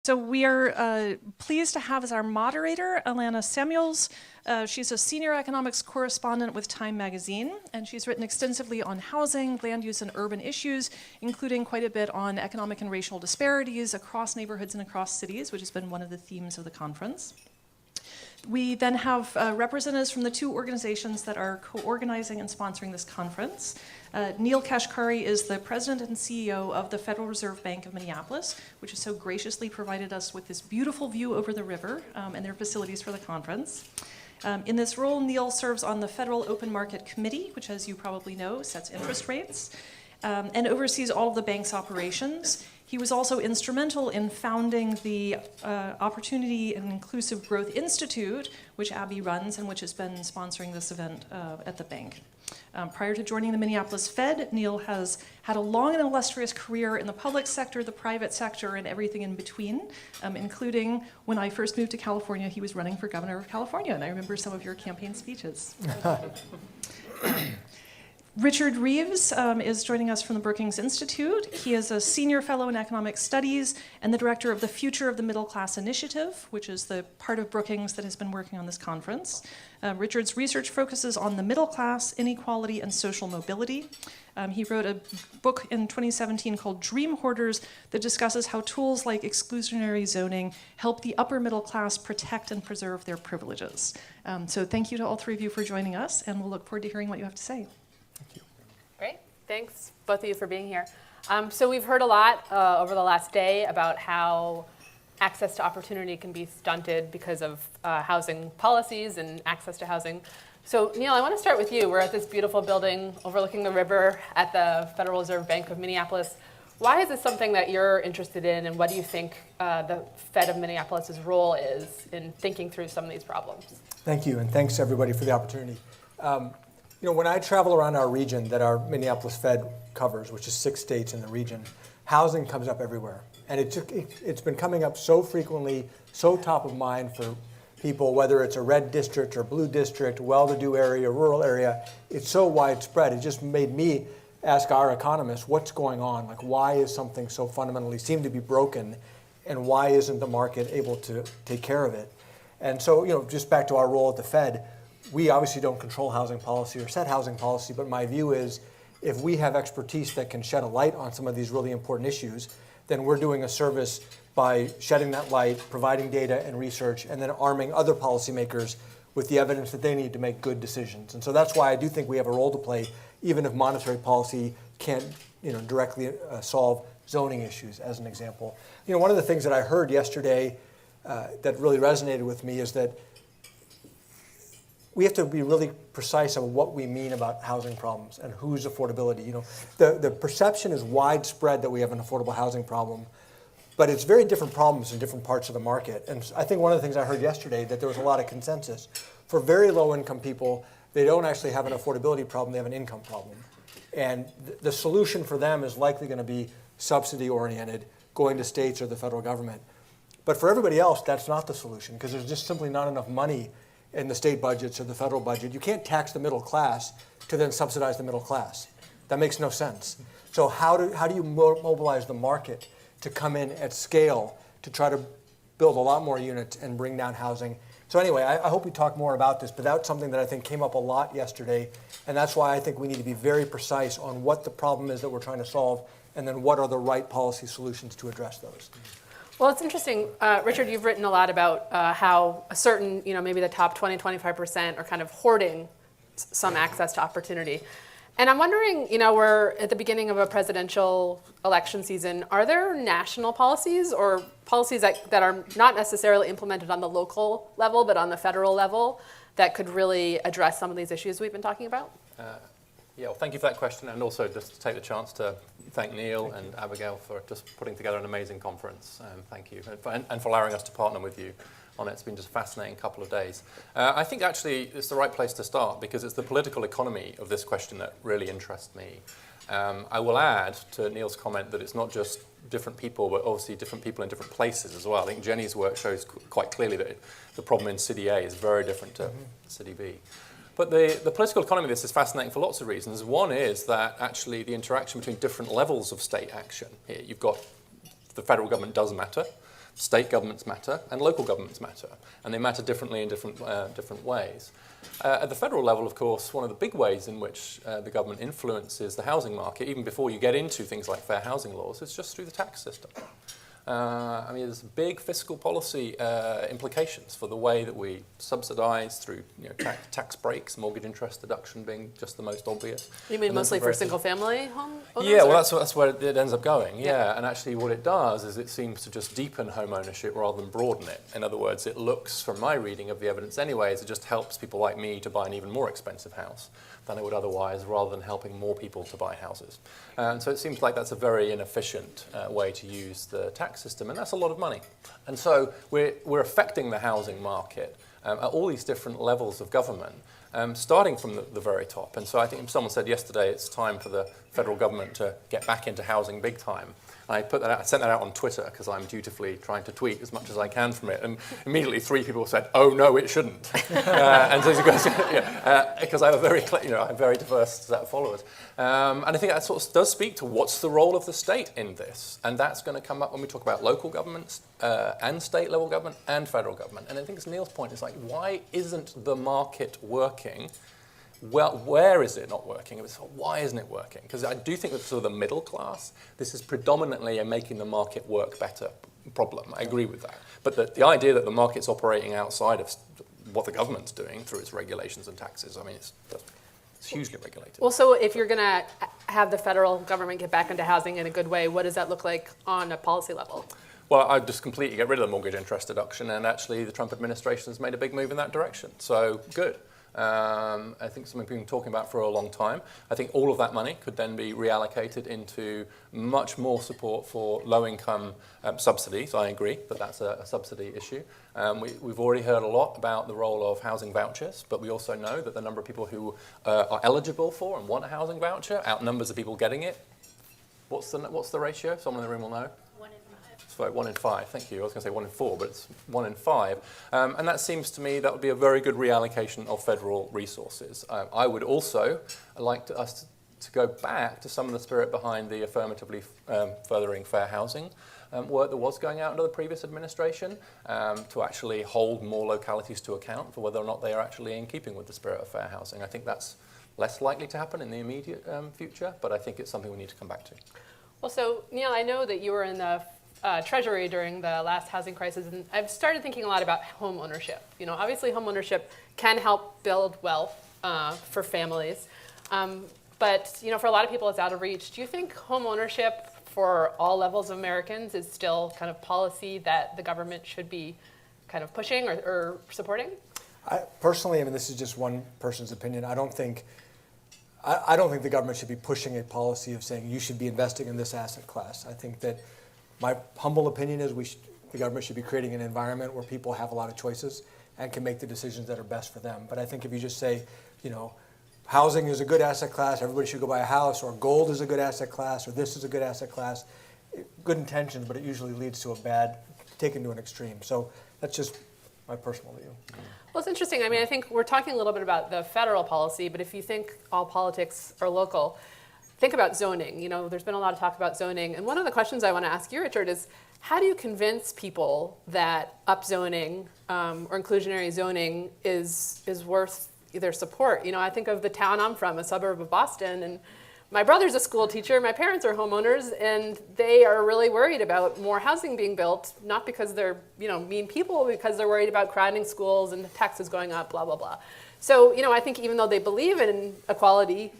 So we are pleased to have as our moderator, Alana Semuels. She's a senior economics correspondent with Time magazine, and she's written extensively on housing, land use, and urban issues, including quite a bit on economic and racial disparities across neighborhoods and across cities, which has been one of the themes of the conference. We then have representatives from the two organizations that are co-organizing and sponsoring this conference. Neel Kashkari is the president and CEO of the Federal Reserve Bank of Minneapolis, which has so graciously provided us with this beautiful view over the river and their facilities for the conference. In this role, Neel serves on the Federal Open Market Committee, which, as you probably know, sets interest rates, and oversees all of the bank's operations. He was also instrumental in founding the Opportunity and Inclusive Growth Institute, which Abby runs and which has been sponsoring this event at the bank. Prior to joining the Minneapolis Fed, Neel has had a long and illustrious career in the public sector, the private sector, and everything in between, including when I first moved to California, he was running for governor of California, and I remember some of your campaign speeches. Richard Reeves is joining us from the Brookings Institute. He is a senior fellow in economic studies and the director of the Future of the Middle Class Initiative, which is the part of Brookings that has been working on this conference. Richard's research focuses on the middle class, inequality, and social mobility. He wrote a book in 2017 called Dream Hoarders that discusses how tools like exclusionary zoning help the upper middle class protect and preserve their privileges. So thank you to all three of you for joining us, and we'll look forward to hearing what you have to say. Great. Thanks, both of you, for being here. So we've heard a lot over the last day about how access to opportunity can be stunted because of housing policies and access to housing. So Neel, I want to start with you. We're at this beautiful building overlooking the river at the Federal Reserve Bank of Minneapolis. Why is this something that you're interested in, and what do you think the Fed of Minneapolis' role is in thinking through some of these problems? Thank you, and thanks everybody for the opportunity. When I travel around our region that our Minneapolis Fed covers, which is 6 states in the region, housing comes up everywhere. And it's been coming up so frequently, so top of mind for people, whether it's a red district or blue district, well-to-do area, rural area. It's so widespread. It just made me ask our economists, what's going on? Like, why is something so fundamentally seem to be broken, and why isn't the market able to take care of it? And so, just back to our role at the Fed, we obviously don't control housing policy or set housing policy, but my view is if we have expertise that can shed a light on some of these really important issues, then we're doing a service by shedding that light, providing data and research, and then arming other policymakers with the evidence that they need to make good decisions. And so that's why I do think we have a role to play, even if monetary policy can't directly solve zoning issues, as an example. One of the things that I heard yesterday that really resonated with me is that we have to be really precise on what we mean about housing problems and whose affordability. The perception is widespread that we have an affordable housing problem, but it's very different problems in different parts of the market. And I think one of the things I heard yesterday, that there was a lot of consensus. For very low-income people, they don't actually have an affordability problem, they have an income problem. And the solution for them is likely going to be subsidy-oriented, going to states or the federal government. But for everybody else, that's not the solution, because there's just simply not enough money in the state budgets or the federal budget. You can't tax the middle class to then subsidize the middle class. That makes no sense. So how do you mobilize the market to come in at scale to try to build a lot more units and bring down housing? So anyway, I hope we talk more about this, but that's something that I think came up a lot yesterday, and that's why I think we need to be very precise on what the problem is that we're trying to solve, and then what are the right policy solutions to address those. Well, it's interesting, Richard, you've written a lot about how a certain, maybe the top 20, 25% are kind of hoarding some access to opportunity. And I'm wondering, we're at the beginning of a presidential election season. Are there national policies or policies that are not necessarily implemented on the local level, but on the federal level, that could really address some of these issues we've been talking about? Yeah, well, thank you for that question, and also just to take the chance to thank Neel and Abigail for just putting together an amazing conference. Thank you, and for allowing us to partner with you on it. It's been just a fascinating couple of days. I think actually it's the right place to start, because it's the political economy of this question that really interests me. I will add to Neel's comment that it's not just different people, but obviously different people in different places as well. I think Jenny's work shows quite clearly that the problem in City A is very different to City B. But the political economy of this is fascinating for lots of reasons. One is that actually the interaction between different levels of state action here. You've got the federal government does matter. state governments matter and local governments matter, and they matter differently in different ways. At the federal level, of course, one of the big ways in which the government influences the housing market, even before you get into things like fair housing laws, is just through the tax system. I mean, there's big fiscal policy implications for the way that we subsidize through tax breaks, mortgage interest deduction being just the most obvious. You mean mostly for single-family home owners? Yeah, well, that's where it ends up going, yeah. And actually what it does is it seems to just deepen home ownership rather than broaden it. In other words, it looks, from my reading of the evidence anyway, as it just helps people like me to buy an even more expensive house than it would otherwise, rather than helping more people to buy houses. And so it seems like that's a very inefficient way to use the tax system, and that's a lot of money. And so we're affecting the housing market at all these different levels of government, starting from the very top. And so I think someone said yesterday it's time for the federal government to get back into housing big time. I put that out, I sent that out on Twitter because I'm dutifully trying to tweet as much as I can from it, and immediately 3 people said, "Oh no, it shouldn't," and so because I have a very diverse set of followers, and I think that sort of does speak to what's the role of the state in this, and that's going to come up when we talk about local governments and state level government and federal government. And I think it's Neel's point is like, why isn't the market working? Well, where is it not working? Why isn't it working? Because I do think that for the middle class, this is predominantly a making the market work better problem. I agree with that. But the idea that the market's operating outside of what the government's doing through its regulations and taxes, I mean, it's hugely regulated. Well, so if you're going to have the federal government get back into housing in a good way, what does that look like on a policy level? Well, I'd just completely get rid of the mortgage interest deduction, and actually the Trump administration has made a big move in that direction. So, good. I think something we've been talking about for a long time. I think all of that money could then be reallocated into much more support for low-income subsidies. I agree that that's a subsidy issue. We've already heard a lot about the role of housing vouchers, but we also know that the number of people who are eligible for and want a housing voucher outnumbers the people getting it. What's the ratio? Someone in the room will know. 1 in 5, thank you. I was going to say 1 in 4, but it's 1 in 5. And that seems to me that would be a very good reallocation of federal resources. I would also like us to go back to some of the spirit behind the affirmatively furthering fair housing work that was going out under the previous administration, to actually hold more localities to account for whether or not they are actually in keeping with the spirit of fair housing. I think that's less likely to happen in the immediate future, but I think it's something we need to come back to. Well, so Neel, I know that you were in the Treasury during the last housing crisis, and I've started thinking a lot about home ownership. You know, obviously home ownership can help build wealth for families, but you know, for a lot of people it's out of reach. Do you think home ownership for all levels of Americans is still kind of policy that the government should be kind of pushing or supporting? Personally, I mean, this is just one person's opinion. I don't think the government should be pushing a policy of saying you should be investing in this asset class. I think that my humble opinion is the government should be creating an environment where people have a lot of choices and can make the decisions that are best for them. But I think if you just say, you know, housing is a good asset class, everybody should go buy a house, or gold is a good asset class, or this is a good asset class, good intentions, but it usually leads to a bad, taken to an extreme. So that's just my personal view. Well, it's interesting. I mean, I think we're talking a little bit about the federal policy, but if you think all politics are local, think about zoning. You know, there's been a lot of talk about zoning. And one of the questions I want to ask you, Richard, is how do you convince people that upzoning or inclusionary zoning is worth their support? You know, I think of the town I'm from, a suburb of Boston, and my brother's a school teacher, my parents are homeowners, and they are really worried about more housing being built, not because they're, you know, mean people, because they're worried about crowding schools and taxes going up, blah, blah, blah. So, you know, I think even though they believe in equality,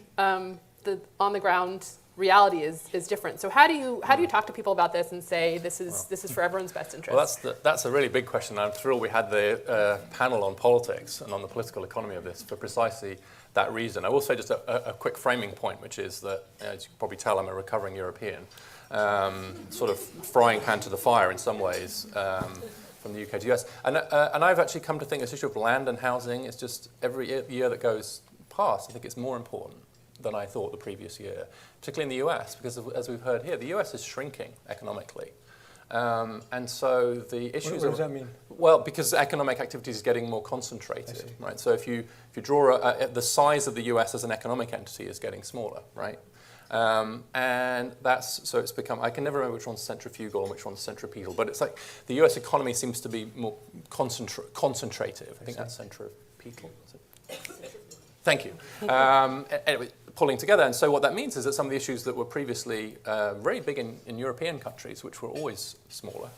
the on-the-ground reality is different. So how do you talk to people about this and say this is for everyone's best interest? Well, that's a really big question. I'm thrilled we had the panel on politics and on the political economy of this for precisely that reason. I will say just a quick framing point, which is that, as you can probably tell, I'm a recovering European, sort of frying pan to the fire in some ways. From the UK to the US. And I've actually come to think this issue of land and housing is just every year that goes past, I think it's more important than I thought the previous year, particularly in the US, because as we've heard here, the US is shrinking economically. And so the issues What does that mean? Well, because economic activity is getting more concentrated, right? So if you draw the size of the US as an economic entity is getting smaller, right? And so it's become, I can never remember which one's centrifugal and which one's centripetal, but it's like the US economy seems to be more concentrative. I think that's centripetal. Thank you. Anyway, pulling together. And so what that means is that some of the issues that were previously very big in European countries, which were always smaller,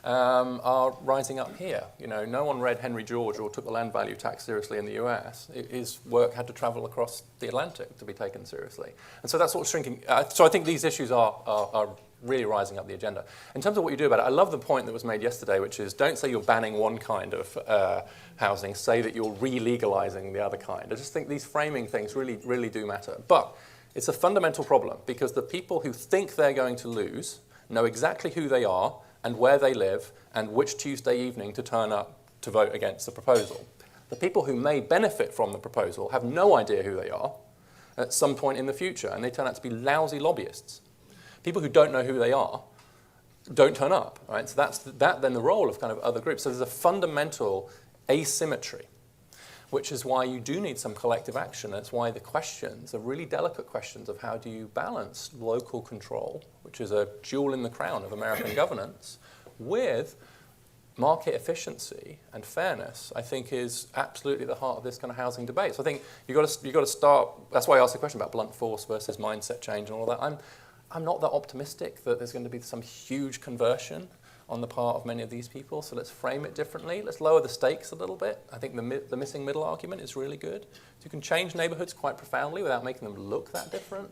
are rising up here. You know, no one read Henry George or took the land value tax seriously in the US. His work had to travel across the Atlantic to be taken seriously. And so that's sort of shrinking. So I think these issues are really rising up the agenda. In terms of what you do about it, I love the point that was made yesterday, which is don't say you're banning one kind of housing, say that you're re-legalizing the other kind. I just think these framing things really, really do matter. But it's a fundamental problem because the people who think they're going to lose know exactly who they are and where they live, and which Tuesday evening to turn up to vote against the proposal. The people who may benefit from the proposal have no idea who they are at some point in the future, and they turn out to be lousy lobbyists. People who don't know who they are don't turn up, right? So that's then the role of kind of other groups. So there's a fundamental asymmetry, which is why you do need some collective action. That's why the questions are really delicate questions of how do you balance local control, which is a jewel in the crown of American governance, with market efficiency and fairness, I think is absolutely at the heart of this kind of housing debate. So I think you've got to start, that's why I asked the question about blunt force versus mindset change and all that. I'm not that optimistic that there's going to be some huge conversion on the part of many of these people, so let's frame it differently. Let's lower the stakes a little bit. I think the missing middle argument is really good. So you can change neighborhoods quite profoundly without making them look that different.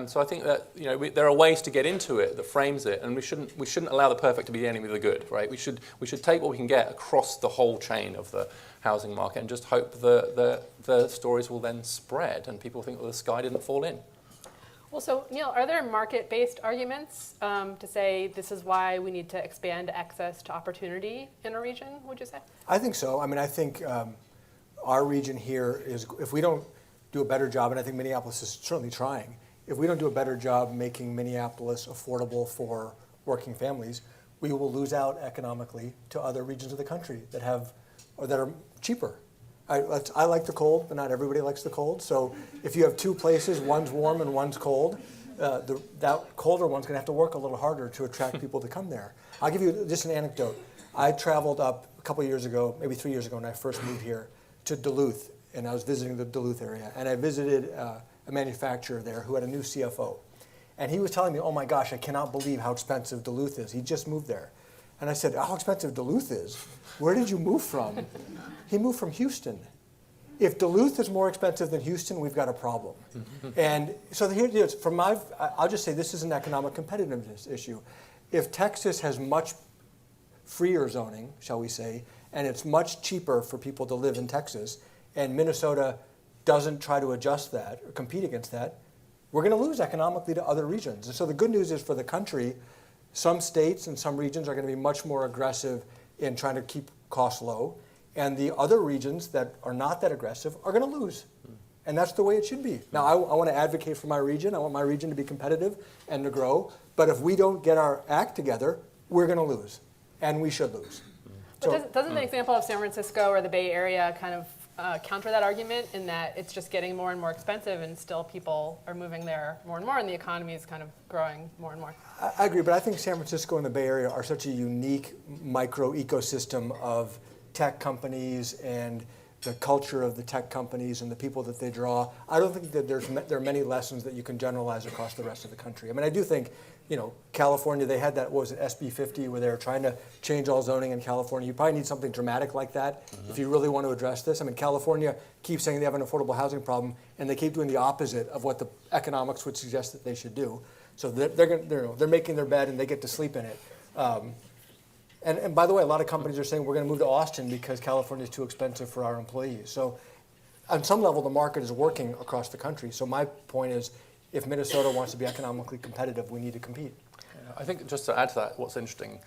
So I think that there are ways to get into it that frames it, and we shouldn't allow the perfect to be the enemy of the good, right? We should take what we can get across the whole chain of the housing market and just hope the stories will then spread and people think, well, the sky didn't fall in. Well, so Neel, are there market-based arguments to say this is why we need to expand access to opportunity in a region, would you say? I think so. I mean, I think our region here is, if we don't do a better job, and I think Minneapolis is certainly trying, if we don't do a better job making Minneapolis affordable for working families, we will lose out economically to other regions of the country that are cheaper. I like the cold, but not everybody likes the cold. So if you have two places, one's warm and one's cold, that colder one's going to have to work a little harder to attract people to come there. I'll give you just an anecdote. I traveled up a couple of years ago, maybe 3 years ago when I first moved here, to Duluth, and I was visiting the Duluth area. And I visited a manufacturer there who had a new CFO. And he was telling me, oh my gosh, I cannot believe how expensive Duluth is. He just moved there. And I said, how expensive Duluth is? Where did you move from? He moved from Houston. If Duluth is more expensive than Houston, we've got a problem. And so here it is. I'll just say this is an economic competitiveness issue. If Texas has much freer zoning, shall we say, and it's much cheaper for people to live in Texas, and Minnesota doesn't try to adjust that or compete against that, we're going to lose economically to other regions. And so the good news is for the country, some states and some regions are going to be much more aggressive in trying to keep costs low, and the other regions that are not that aggressive are going to lose. And that's the way it should be. Now, I want to advocate for my region. I want my region to be competitive and to grow. But if we don't get our act together, we're going to lose, and we should lose. But doesn't the example of San Francisco or the Bay Area kind of counter that argument in that it's just getting more and more expensive and still people are moving there more and more and the economy is kind of growing more and more? I agree, but I think San Francisco and the Bay Area are such a unique micro ecosystem of tech companies and the culture of the tech companies and the people that they draw. I don't think that there are many lessons that you can generalize across the rest of the country. I mean, I do think, California, they had that, what was it, SB 50, where they were trying to change all zoning in California. You probably need something dramatic like that if you really want to address this. I mean, California keeps saying they have an affordable housing problem, and they keep doing the opposite of what the economics would suggest that they should do. So they're making their bed and they get to sleep in it. And by the way, a lot of companies are saying we're going to move to Austin because California is too expensive for our employees. So on some level, the market is working across the country. So my point is, if Minnesota wants to be economically competitive, we need to compete. Yeah, I think just to add to that, what's interesting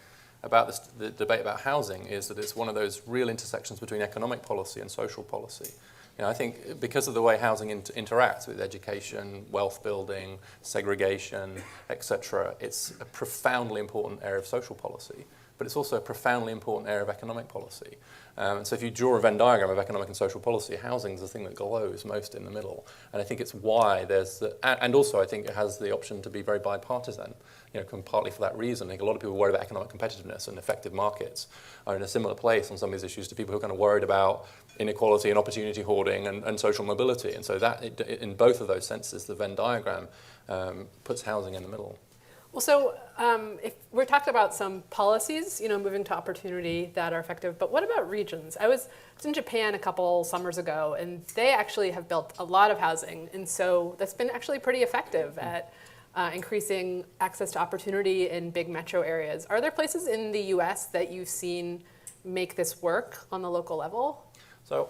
about the debate about housing is that it's one of those real intersections between economic policy and social policy. I think because of the way housing interacts with education, wealth building, segregation, etc., it's a profoundly important area of social policy. but it's also a profoundly important area of economic policy. And so if you draw a Venn diagram of economic and social policy, housing is the thing that glows most in the middle. And I think it's why and also I think it has the option to be very bipartisan, partly for that reason. I think a lot of people worried about economic competitiveness and effective markets are in a similar place on some of these issues to people who are kind of worried about inequality and opportunity hoarding and social mobility. And so that, in both of those senses, the Venn diagram puts housing in the middle. Well, so if we're talking about some policies, moving to opportunity that are effective, but what about regions? I was in Japan a couple summers ago, and they actually have built a lot of housing, and so that's been actually pretty effective at increasing access to opportunity in big metro areas. Are there places in the US that you've seen make this work on the local level? So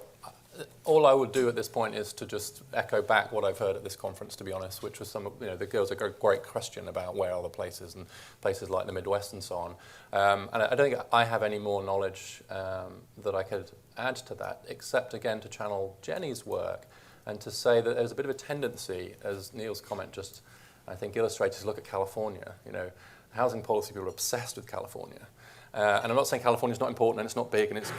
all I would do at this point is to just echo back what I've heard at this conference, to be honest, which was the girls a great question about where are the places and places like the Midwest and so on. And I don't think I have any more knowledge that I could add to that, except again to channel Jenny's work and to say that there's a bit of a tendency, as Neel's comment just, I think, illustrates, look at California. Housing policy people are obsessed with California. And I'm not saying California's not important and it's not big and it's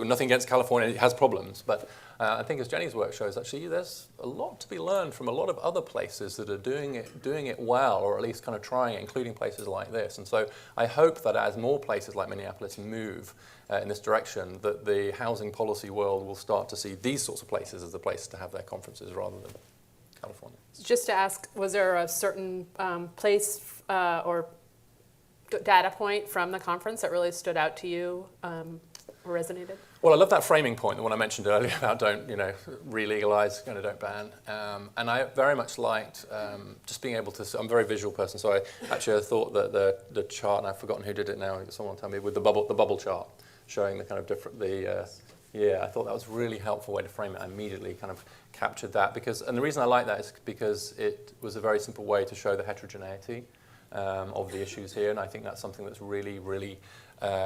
nothing against California, it has problems. But I think as Jenny's work shows, actually there's a lot to be learned from a lot of other places that are doing it well, or at least kind of trying it, including places like this. And so I hope that as more places like Minneapolis move in this direction, that the housing policy world will start to see these sorts of places as the places to have their conferences rather than California. Just to ask, was there a certain place or data point from the conference that really stood out to you or resonated? Well, I love that framing point, the one I mentioned earlier about don't, re-legalize, don't ban. And I very much liked just being able to, I'm a very visual person, so I thought that the chart, and I've forgotten who did it now, someone tell me, with the bubble chart, showing the kind of different, I thought that was a really helpful way to frame it. I immediately kind of captured that and the reason I like that is because it was a very simple way to show the heterogeneity of the issues here, and I think that's something that's really, really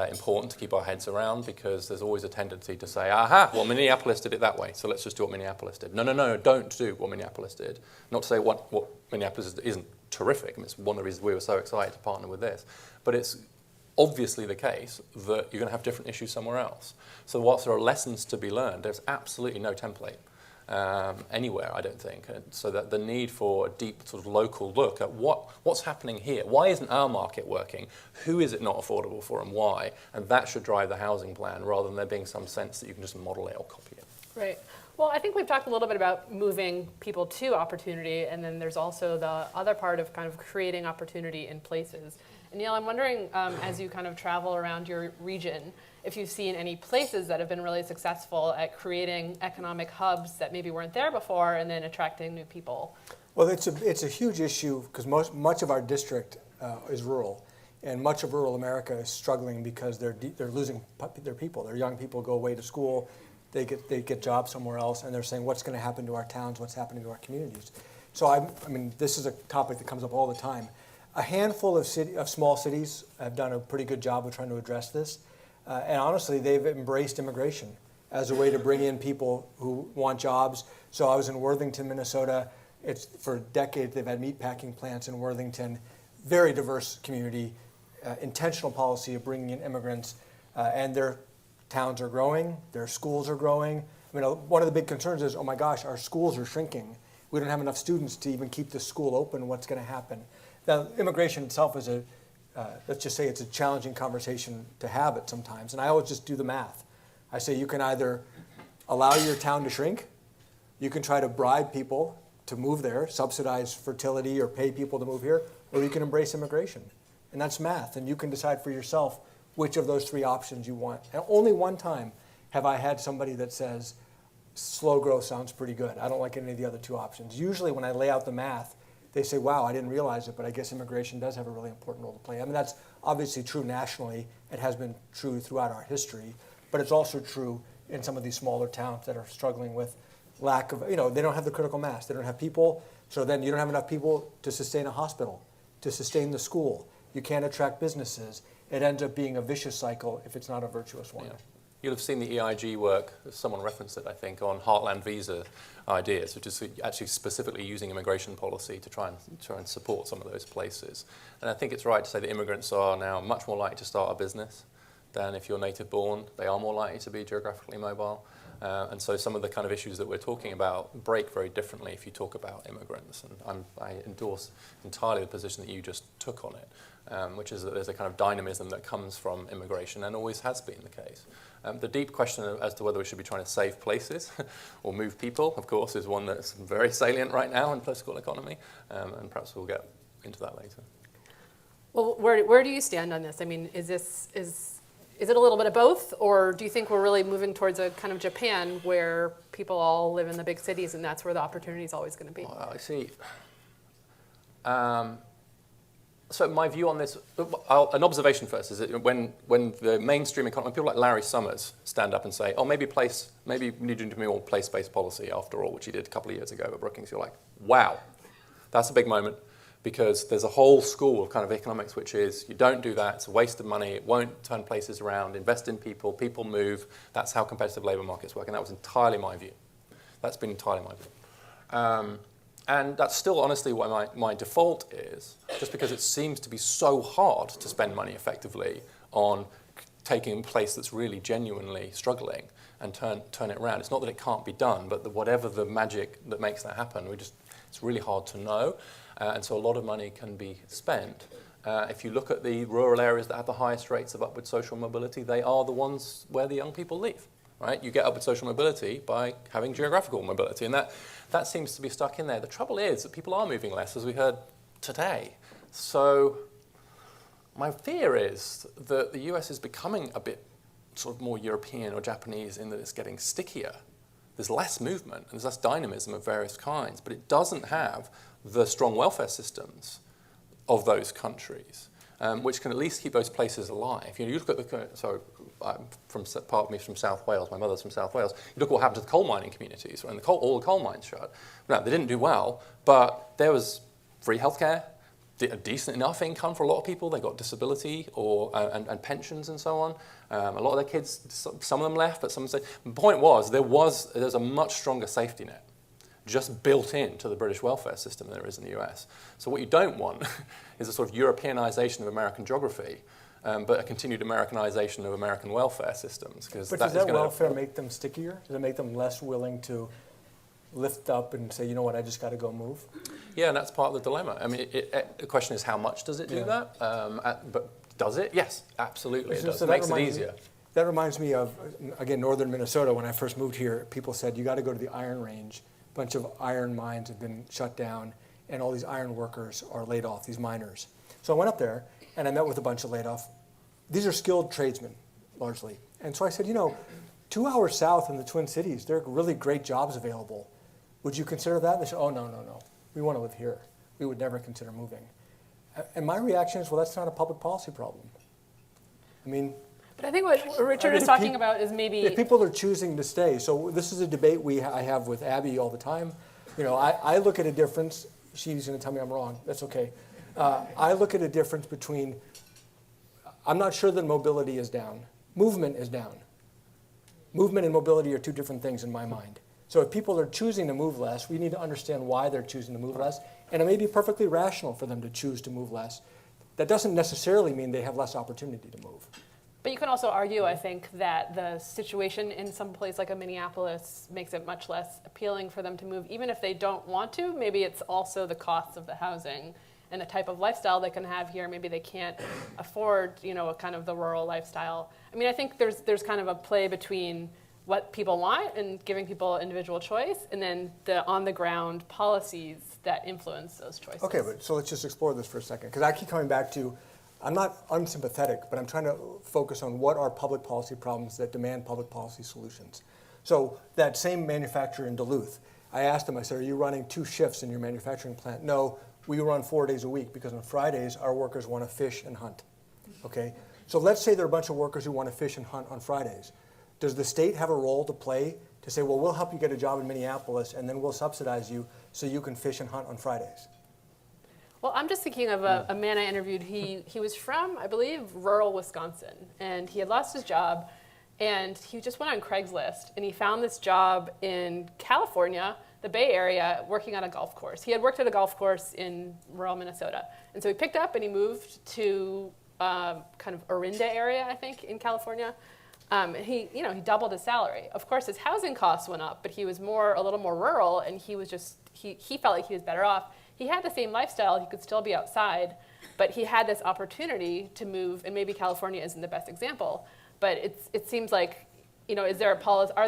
important to keep our heads around, because there's always a tendency to say, aha, well, Minneapolis did it that way, so let's just do what Minneapolis did. No, don't do what Minneapolis did. Not to say what Minneapolis isn't terrific, it's one of the reasons we were so excited to partner with this, but it's obviously the case that you're going to have different issues somewhere else. So whilst there are lessons to be learned, there's absolutely no template anywhere, I don't think. And so that the need for a deep sort of local look at what's happening here. Why isn't our market working? Who is it not affordable for and why? And that should drive the housing plan rather than there being some sense that you can just model it or copy it. Right. Well, I think we've talked a little bit about moving people to opportunity, and then there's also the other part of kind of creating opportunity in places. And Neel, I'm wondering, as you kind of travel around your region, if you've seen any places that have been really successful at creating economic hubs that maybe weren't there before and then attracting new people. Well, it's a huge issue because much of our district is rural, and much of rural America is struggling because they're losing their people. Their young people go away to school, they get jobs somewhere else, and they're saying, what's going to happen to our towns? What's happening to our communities? So I mean, this is a topic that comes up all the time. A handful of small cities have done a pretty good job of trying to address this. And honestly, they've embraced immigration as a way to bring in people who want jobs. So I was in Worthington, Minnesota. For decades, they've had meatpacking plants in Worthington. Very diverse community, intentional policy of bringing in immigrants. And their towns are growing, their schools are growing. I mean, one of the big concerns is, oh my gosh, our schools are shrinking. We don't have enough students to even keep the school open. What's going to happen? Now, immigration itself is let's just say it's a challenging conversation to have it sometimes. And I always just do the math. I say you can either allow your town to shrink, you can try to bribe people to move there, subsidize fertility or pay people to move here, or you can embrace immigration. And that's math. And you can decide for yourself which of those three options you want. And only one time have I had somebody that says, slow growth sounds pretty good. I don't like any of the other two options. Usually when I lay out the math, they say, wow, I didn't realize it, but I guess immigration does have a really important role to play. I mean, that's obviously true nationally. It has been true throughout our history, but it's also true in some of these smaller towns that are struggling with lack of, they don't have the critical mass. They don't have people, so then you don't have enough people to sustain a hospital, to sustain the school. You can't attract businesses. It ends up being a vicious cycle if it's not a virtuous one. You'll have seen the EIG work, someone referenced it, I think, on heartland visa ideas, which is actually specifically using immigration policy to try and support some of those places. And I think it's right to say that immigrants are now much more likely to start a business than if you're native born. They are more likely to be geographically mobile. And so some of the kind of issues that we're talking about break very differently if you talk about immigrants. And I endorse entirely the position that you just took on it, which is that there's a kind of dynamism that comes from immigration and always has been the case. The deep question as to whether we should be trying to save places or move people, of course, is one that's very salient right now in political economy, and perhaps we'll get into that later. Well, where do you stand on this? I mean, is it a little bit of both, or do you think we're really moving towards a kind of Japan where people all live in the big cities and that's where the opportunity is always going to be? I see. So my view on this, an observation first, is that when the mainstream economy, people like Larry Summers stand up and say, oh, maybe we need to do more place-based policy after all, which he did a couple of years ago at Brookings, you're like, wow, that's a big moment. Because there's a whole school of kind of economics which is, you don't do that, it's a waste of money, it won't turn places around, invest in people, people move, that's how competitive labour markets work, and that was entirely my view. That's been entirely my view. And that's still honestly what my default is, just because it seems to be so hard to spend money effectively on taking a place that's really genuinely struggling and turn it around. It's not that it can't be done, but whatever the magic that makes that happen, it's really hard to know. And so a lot of money can be spent. If you look at the rural areas that have the highest rates of upward social mobility, they are the ones where the young people live, right? You get upward social mobility by having geographical mobility, and that seems to be stuck in there. The trouble is that people are moving less, as we heard today. So my fear is that the US is becoming a bit sort of more European or Japanese in that it's getting stickier. There's less movement and there's less dynamism of various kinds, but it doesn't have the strong welfare systems of those countries, which can at least keep those places alive. You look at part of me from South Wales, my mother's from South Wales. You look at what happened to the coal mining communities, and all the coal mines shut. Now, they didn't do well, but there was free healthcare, a decent enough income for a lot of people. They got disability and pensions and so on. A lot of their kids, some of them left, but some said. The point was there's a much stronger safety net just built into the British welfare system than there is in the US. So what you don't want is a sort of Europeanization of American geography, but a continued Americanization of American welfare systems. But does that welfare make them stickier? Does it make them less willing to lift up and say, you know what, I just got to go move? Yeah, and that's part of the dilemma. I mean, the question is, how much does it do that? But does it? Yes, absolutely it does. So it makes it easier. That reminds me of, again, northern Minnesota. When I first moved here, people said, you got to go to the Iron Range. A bunch of iron mines have been shut down, and all these iron workers are laid off, these miners. So I went up there, and I met with a bunch of laid off. These are skilled tradesmen, largely. And so I said, 2 hours south in the Twin Cities, there are really great jobs available. Would you consider that? They said, oh, no. We want to live here. We would never consider moving. And my reaction is, well, that's not a public policy problem. I mean... But I think what Richard is talking about is maybe... If people are choosing to stay, so this is a debate I have with Abby all the time. I look at a difference. She's going to tell me I'm wrong. That's okay. I look at a difference between... I'm not sure that mobility is down. Movement is down. Movement and mobility are two different things in my mind. So if people are choosing to move less, we need to understand why they're choosing to move less. And it may be perfectly rational for them to choose to move less. That doesn't necessarily mean they have less opportunity to move. But you can also argue, I think, that the situation in some place like a Minneapolis makes it much less appealing for them to move, even if they don't want to. Maybe it's also the cost of the housing and the type of lifestyle they can have here. Maybe they can't afford, a kind of the rural lifestyle. I mean, I think there's kind of a play between what people want and giving people individual choice, and then the on-the-ground policies that influence those choices. Okay, so let's just explore this for a second, because I keep coming back to, I'm not unsympathetic, but I'm trying to focus on what are public policy problems that demand public policy solutions. So that same manufacturer in Duluth, I asked them, I said, are you running 2 shifts in your manufacturing plant? No, we run 4 days a week, because on Fridays, our workers want to fish and hunt. Okay, so let's say there are a bunch of workers who want to fish and hunt on Fridays. Does the state have a role to play to say, well, we'll help you get a job in Minneapolis, and then we'll subsidize you so you can fish and hunt on Fridays? Well, I'm just thinking of a man I interviewed. He was from, I believe, rural Wisconsin, and he had lost his job, And he just went on Craigslist, and he found this job in California, the Bay Area, working on a golf course. He had worked at a golf course in rural Minnesota. And so he picked up and he moved to kind of Orinda area, I think, in California. He doubled his salary. Of course, his housing costs went up, but he was a little more rural, and he felt like he was better off. He had the same lifestyle. He could still be outside, but he had this opportunity to move, and maybe California isn't the best example, but it seems like, are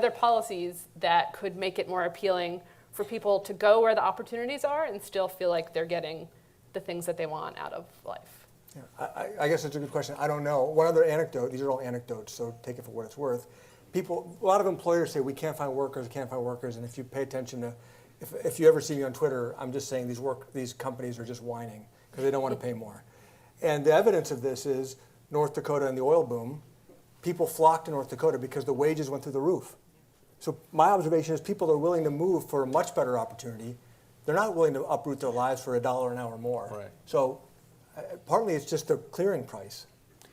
there policies that could make it more appealing for people to go where the opportunities are and still feel like they're getting the things that they want out of life? Yeah, I guess that's a good question. I don't know. One other anecdote, these are all anecdotes, so take it for what it's worth. A lot of employers say we can't find workers, and if you pay attention to, if you ever see me on Twitter, I'm just saying these companies are just whining because they don't want to pay more. And the evidence of this is North Dakota and the oil boom. People flocked to North Dakota because the wages went through the roof. So my observation is people are willing to move for a much better opportunity. They're not willing to uproot their lives for $1 an hour more. Right. So partly it's just the clearing price.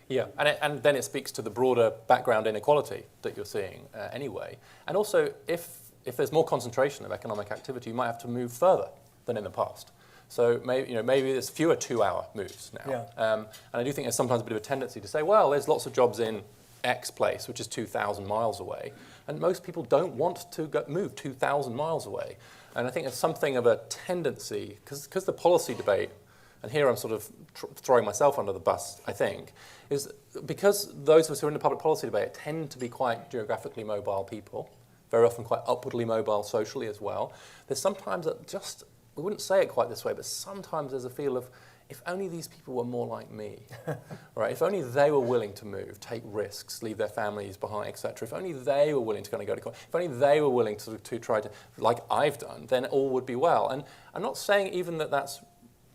Yeah, and then it speaks to the broader background inequality that you're seeing anyway. And also, if there's more concentration of economic activity, you might have to move further than in the past. So maybe there's fewer 2-hour moves now. Yeah. And I do think there's sometimes a bit of a tendency to say, well, there's lots of jobs in X place, which is 2,000 miles away. And most people don't want to move 2,000 miles away. And I think it's something of a tendency, because the policy debate, and here I'm sort of throwing myself under the bus, I think, is because those of us who are in the public policy debate tend to be quite geographically mobile people, very often quite upwardly mobile socially as well. There's sometimes we wouldn't say it quite this way, but sometimes there's a feel of, if only these people were more like me, right? If only they were willing to move, take risks, leave their families behind, etc. If only they were willing to kind of go to college, if only they were willing to try to, like I've done, then all would be well. And I'm not saying even that that's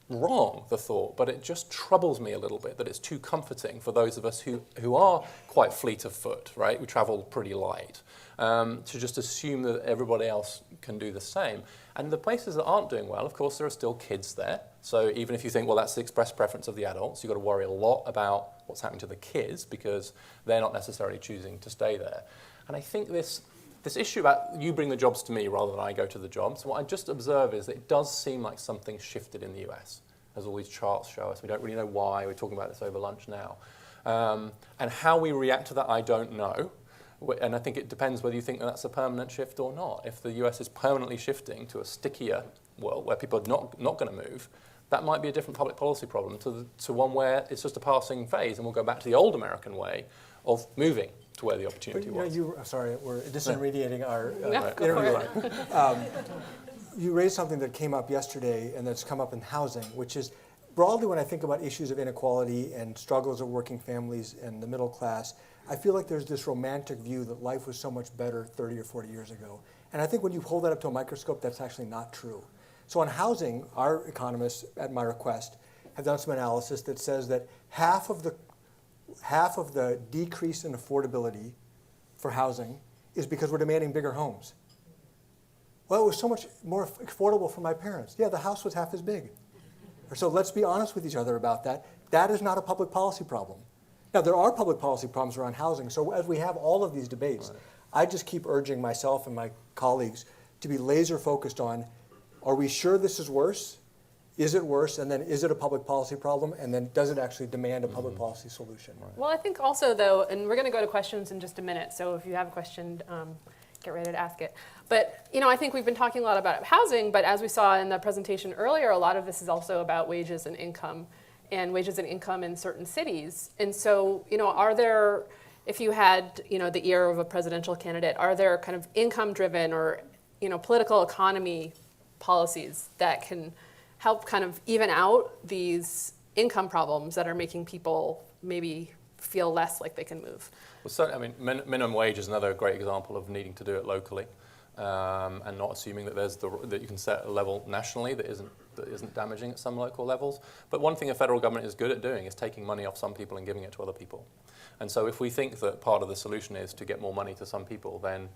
wrong, the thought, but it just troubles me a little bit that it's too comforting for those of us who are quite fleet of foot, right? We travel pretty light, to just assume that everybody else can do the same. And the places that aren't doing well, of course, there are still kids there. So even if you think, well, that's the express preference of the adults, you've got to worry a lot about what's happening to the kids because they're not necessarily choosing to stay there. And I think this issue about you bring the jobs to me rather than I go to the jobs, what I just observe is that it does seem like something shifted in the US, as all these charts show us. We don't really know why. We're talking about this over lunch now. And how we react to that, I don't know. And I think it depends whether you think that that's a permanent shift or not. If the US is permanently shifting to a stickier world where people are not going to move, that might be a different public policy problem to one where it's just a passing phase and we'll go back to the old American way of moving to where the opportunity was. Sorry, we're disintermediating our Go interview. You raised something that came up yesterday and that's come up in housing, which is broadly when I think about issues of inequality and struggles of working families and the middle class, I feel like there's this romantic view that life was so much better 30 or 40 years ago. And I think when you hold that up to a microscope, that's actually not true. So on housing, our economists, at my request, have done some analysis that says that half of the decrease in affordability for housing is because we're demanding bigger homes. Well, it was so much more affordable for my parents. Yeah, the house was half as big. So let's be honest with each other about that. That is not a public policy problem. Now, there are public policy problems around housing. So as we have all of these debates, right, I just keep urging myself and my colleagues to be laser focused on, are we sure this is worse? Is it worse? And then is it a public policy problem? And then does it actually demand a public policy solution? Right. Well, I think also, though, and we're going to go to questions in just a minute, so if you have a question, get ready to ask it. But, I think we've been talking a lot about housing, but as we saw in the presentation earlier, a lot of this is also about wages and income in certain cities. And so, are there, if you had, the ear of a presidential candidate, are there kind of income-driven or, political economy policies that can help kind of even out these income problems that are making people maybe feel less like they can move? Well, certainly, minimum wage is another great example of needing to do it locally, and not assuming that that you can set a level nationally that isn't damaging at some local levels. But one thing the federal government is good at doing is taking money off some people and giving it to other people. And so if we think that part of the solution is to get more money to some people, then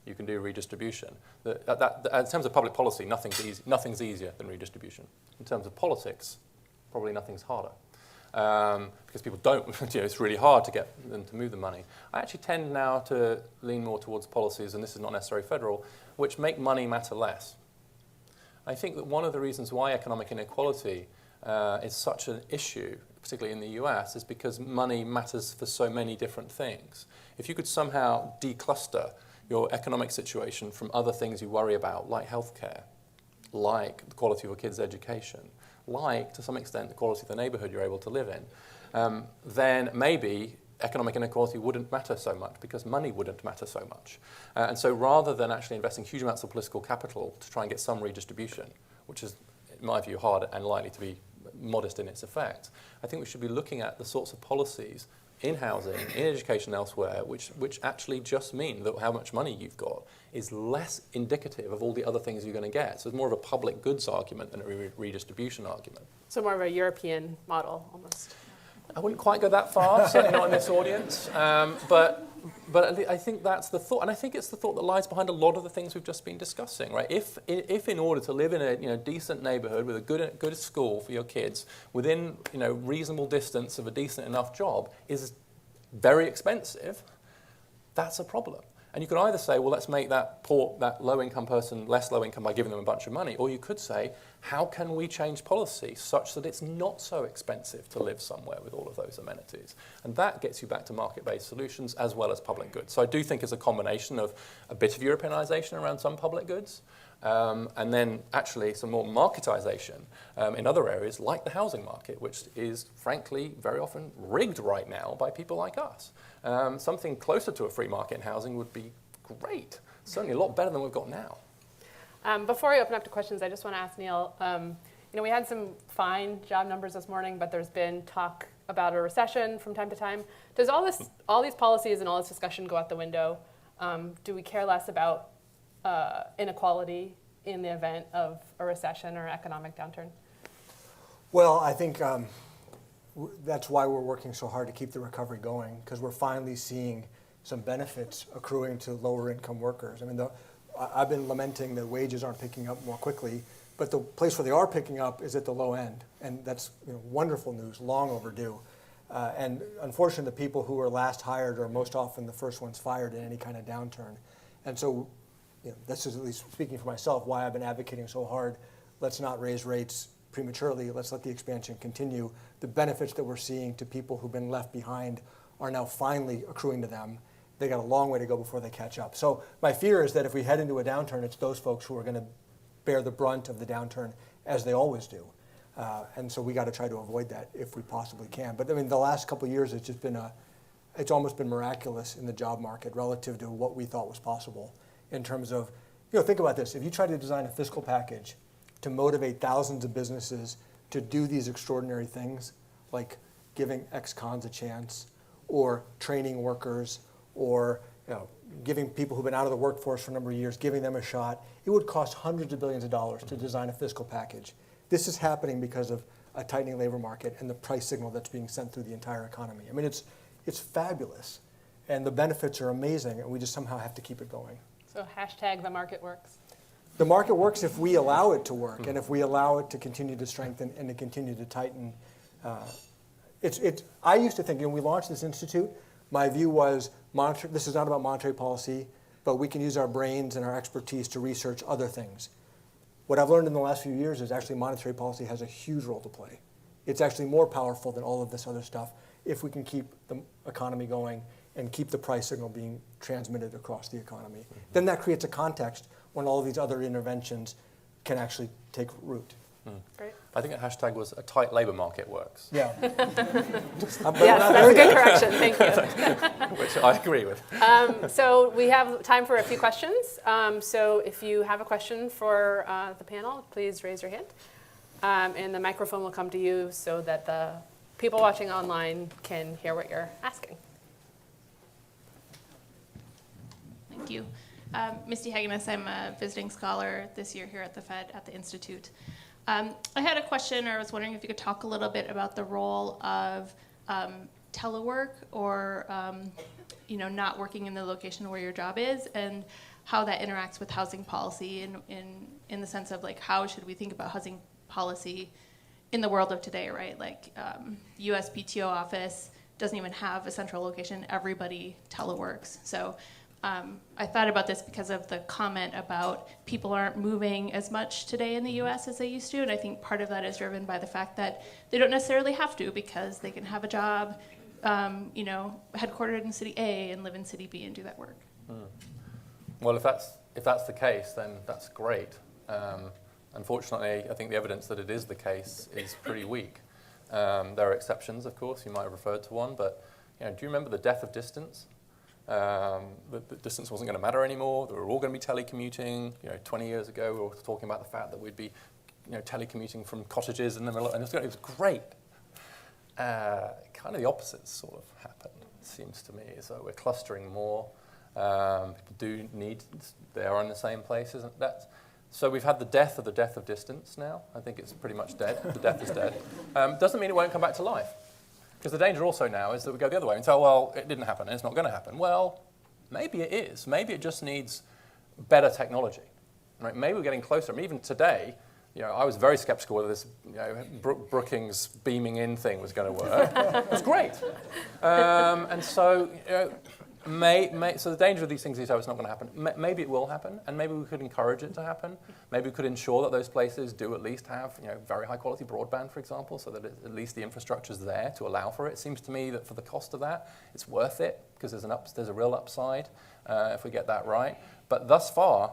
you can do redistribution. In terms of public policy, nothing's easier than redistribution. In terms of politics, probably nothing's harder. because people don't, it's really hard to get them to move the money. I actually tend now to lean more towards policies, and this is not necessarily federal, which make money matter less. I think that one of the reasons why economic inequality is such an issue, particularly in the US, is because money matters for so many different things. If you could somehow decluster your economic situation from other things you worry about, like healthcare, like the quality of your kids' education, like, to some extent, the quality of the neighborhood you're able to live in, then maybe economic inequality wouldn't matter so much because money wouldn't matter so much. And so rather than actually investing huge amounts of political capital to try and get some redistribution, which is, in my view, hard and likely to be modest in its effect, I think we should be looking at the sorts of policies in housing, in education, elsewhere, which actually just mean that how much money you've got is less indicative of all the other things you're going to get. So it's more of a public goods argument than a redistribution argument. So more of a European model, almost. I wouldn't quite go that far, certainly not in this audience, but I think that's the thought, and I think it's the thought that lies behind a lot of the things we've just been discussing, right? If in order to live in a decent neighborhood with a good school for your kids, within reasonable distance of a decent enough job is very expensive, that's a problem. And you could either say, well, let's make that low-income person less low-income by giving them a bunch of money, or you could say, how can we change policy such that it's not so expensive to live somewhere with all of those amenities? And that gets you back to market-based solutions as well as public goods. So I do think it's a combination of a bit of Europeanization around some public goods, and then actually some more marketization in other areas like the housing market, which is frankly very often rigged right now by people like us. Something closer to a free market in housing would be great, certainly a lot better than we've got now. Before I open up to questions, I just want to ask Neel, we had some fine job numbers this morning, but there's been talk about a recession from time to time. Does all these policies and all this discussion go out the window? Do we care less about inequality in the event of a recession or economic downturn? Well, I think that's why we're working so hard to keep the recovery going, because we're finally seeing some benefits accruing to lower income workers. I mean, I've been lamenting that wages aren't picking up more quickly, but the place where they are picking up is at the low end, and that's wonderful news, long overdue. And unfortunately, the people who are last hired are most often the first ones fired in any kind of downturn. And so, this is, at least speaking for myself, why I've been advocating so hard. Let's not raise rates prematurely. Let's let the expansion continue. The benefits that we're seeing to people who've been left behind are now finally accruing to them. They got a long way to go before they catch up. So my fear is that if we head into a downturn, it's those folks who are going to bear the brunt of the downturn, as they always do. And so we got to try to avoid that if we possibly can. But I mean, the last couple of years, it's just been it's almost been miraculous in the job market relative to what we thought was possible in terms of, think about this. If you try to design a fiscal package to motivate thousands of businesses to do these extraordinary things, like giving ex-cons a chance, or training workers, or giving people who've been out of the workforce for a number of years, giving them a shot, it would cost hundreds of billions of dollars to design a fiscal package. This is happening because of a tightening labor market and the price signal that's being sent through the entire economy. I mean, it's fabulous, and the benefits are amazing, and we just somehow have to keep it going. So hashtag the market works. The market works if we allow it to work, and if we allow it to continue to strengthen and to continue to tighten. I used to think, when we launched this institute, my view was this is not about monetary policy, but we can use our brains and our expertise to research other things. What I've learned in the last few years is actually monetary policy has a huge role to play. It's actually more powerful than all of this other stuff if we can keep the economy going and keep the price signal being transmitted across the economy. Mm-hmm. Then that creates a context when all of these other interventions can actually take root. Great. I think the hashtag was a tight labor market works. Yeah. Yes, that's a good correction. Thank you. Which I agree with. So we have time for a few questions. So if you have a question for the panel, please raise your hand. And the microphone will come to you so that the people watching online can hear what you're asking. Thank you. Misty Hagemus, I'm a visiting scholar this year here at the Fed at the Institute. I had a question, or I was wondering if you could talk a little bit about the role of telework or not working in the location where your job is, and how that interacts with housing policy in the sense of, like, how should we think about housing policy in the world of today, right? Like USPTO office doesn't even have a central location. Everybody teleworks. So I thought about this because of the comment about people aren't moving as much today in the US as they used to. And I think part of that is driven by the fact that they don't necessarily have to, because they can have a job, headquartered in city A and live in city B and do that work. Well, if that's the case, then that's great. Unfortunately, I think the evidence that it is the case is pretty weak. There are exceptions, of course. You might have referred to one, but do you remember the death of distance? The distance wasn't going to matter anymore. They were all going to be telecommuting. 20 years ago, we were talking about the fact that we'd be, telecommuting from cottages in the middle, and it was great. Kind of the opposite sort of happened, it seems to me. So we're clustering more. People they are in the same places. So we've had the death of distance now. I think it's pretty much dead. The death is dead. Doesn't mean it won't come back to life. Because the danger also now is that we go the other way and say, well, it didn't happen and it's not going to happen. Well, maybe it is. Maybe it just needs better technology. Right? Maybe we're getting closer. I mean, even today, I was very skeptical whether this Brookings beaming in thing was going to work. It was great. And so, so the danger of these things is it's not going to happen. Maybe it will happen, and maybe we could encourage it to happen. Maybe we could ensure that those places do at least have very high quality broadband, for example, so that at least the infrastructure's there to allow for it. It seems to me that for the cost of that, it's worth it, because there's a real upside if we get that right. But thus far,